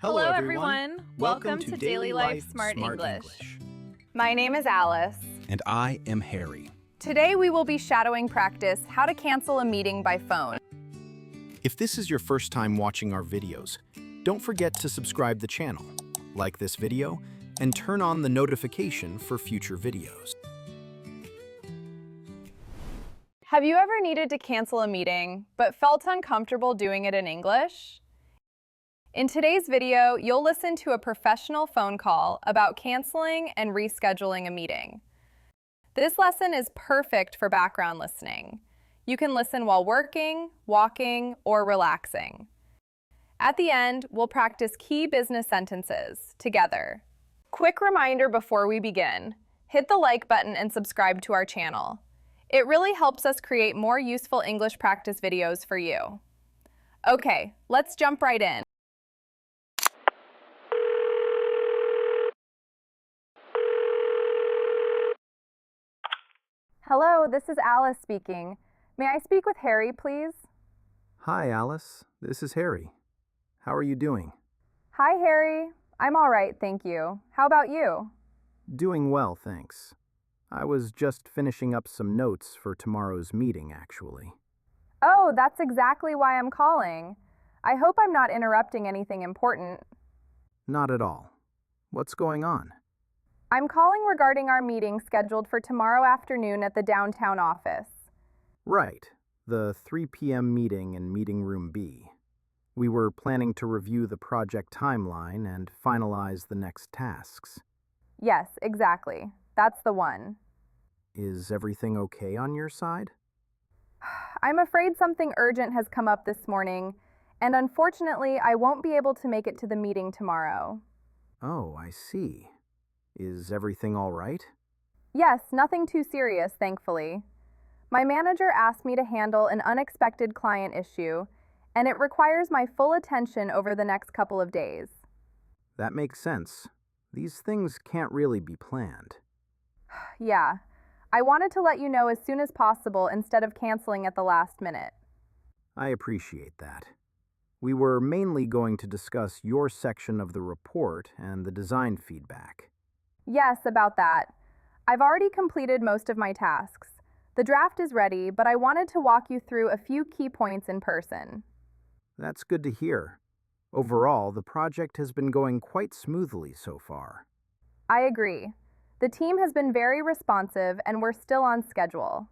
Hello everyone. Welcome to Daily Life Smart English. My name is Alice. And I am Harry. Today we will be shadowing practice how to cancel a meeting by phone. If this is your first time watching our videos, don't forget to subscribe the channel, like this video, and turn on the notification for future videos. Have you ever needed to cancel a meeting but felt uncomfortable doing it in English? In today's video, you'll listen to a professional phone call about canceling and rescheduling a meeting. This lesson is perfect for background listening. You can listen while working, walking, or relaxing. At the end, we'll practice key business sentences together. Quick reminder before we begin, hit the like button and subscribe to our channel. It really helps us create more useful English practice videos for you. Okay, let's jump right in. Hello, this is Alice speaking. May I speak with Harry, please? Hi, Alice. This is Harry. How are you doing? Hi, Harry. I'm all right, thank you. How about you? Doing well, thanks. I was just finishing up some notes for tomorrow's meeting, actually. Oh, that's exactly why I'm calling. I hope I'm not interrupting anything important. Not at all. What's going on? I'm calling regarding our meeting scheduled for tomorrow afternoon at the downtown office. Right. The 3 p.m. meeting in Meeting Room B. We were planning to review the project timeline and finalize the next tasks. Yes, exactly. That's the one. Is everything okay on your side? I'm afraid something urgent has come up this morning, and unfortunately, I won't be able to make it to the meeting tomorrow. Oh, I see. Is everything all right? Yes, nothing too serious, thankfully. My manager asked me to handle an unexpected client issue, and it requires my full attention over the next couple of days. That makes sense. These things can't really be planned. Yeah, I wanted to let you know as soon as possible instead of canceling at the last minute. I appreciate that. We were mainly going to discuss your section of the report and the design feedback. Yes, about that. I've already completed most of my tasks. The draft is ready, but I wanted to walk you through a few key points in person. That's good to hear. Overall, the project has been going quite smoothly so far. I agree. The team has been very responsive and we're still on schedule.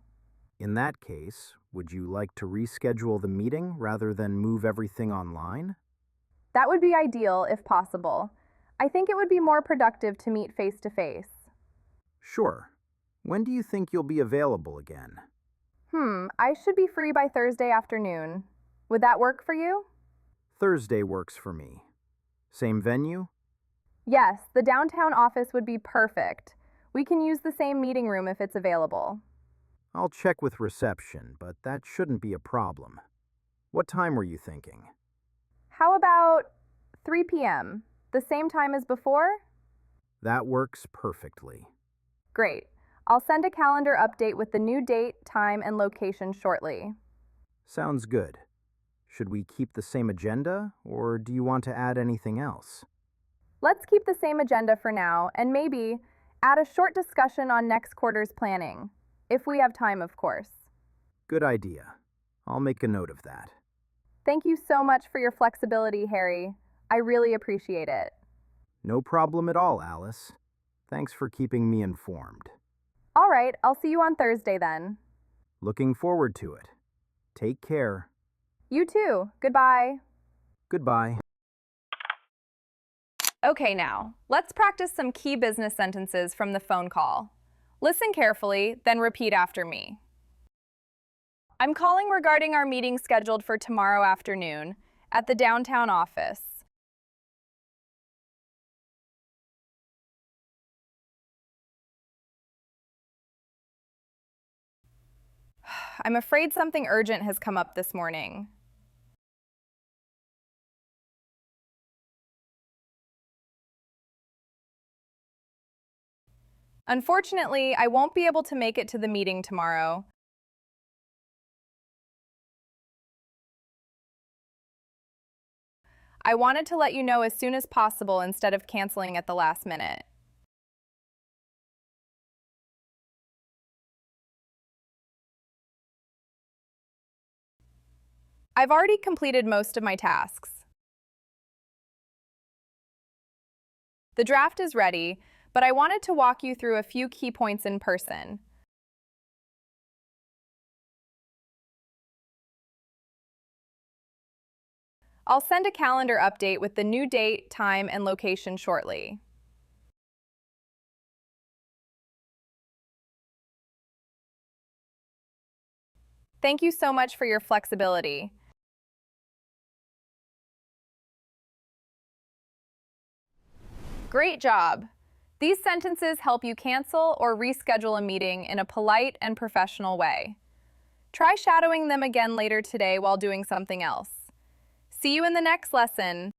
In that case, would you like to reschedule the meeting rather than move everything online? That would be ideal if possible. I think it would be more productive to meet face to face. Sure. When do you think you'll be available again? I should be free by Thursday afternoon. Would that work for you? Thursday works for me. Same venue? Yes, the downtown office would be perfect. We can use the same meeting room if it's available. I'll check with reception, but that shouldn't be a problem. What time were you thinking? How about 3 p.m.? The same time as before? That works perfectly. Great. I'll send a calendar update with the new date, time, and location shortly. Sounds good. Should we keep the same agenda, or do you want to add anything else? Let's keep the same agenda for now, and maybe add a short discussion on next quarter's planning. If we have time, of course. Good idea. I'll make a note of that. Thank you so much for your flexibility, Harry. I really appreciate it. No problem at all, Alice. Thanks for keeping me informed. All right, I'll see you on Thursday then. Looking forward to it. Take care. You too. Goodbye. Goodbye. Okay, now, let's practice some key business sentences from the phone call. Listen carefully, then repeat after me. I'm calling regarding our meeting scheduled for tomorrow afternoon at the downtown office. I'm afraid something urgent has come up this morning. Unfortunately, I won't be able to make it to the meeting tomorrow. I wanted to let you know as soon as possible instead of canceling at the last minute. I've already completed most of my tasks. The draft is ready, but I wanted to walk you through a few key points in person. I'll send a calendar update with the new date, time, and location shortly. Thank you so much for your flexibility. Great job! These sentences help you cancel or reschedule a meeting in a polite and professional way. Try shadowing them again later today while doing something else. See you in the next lesson.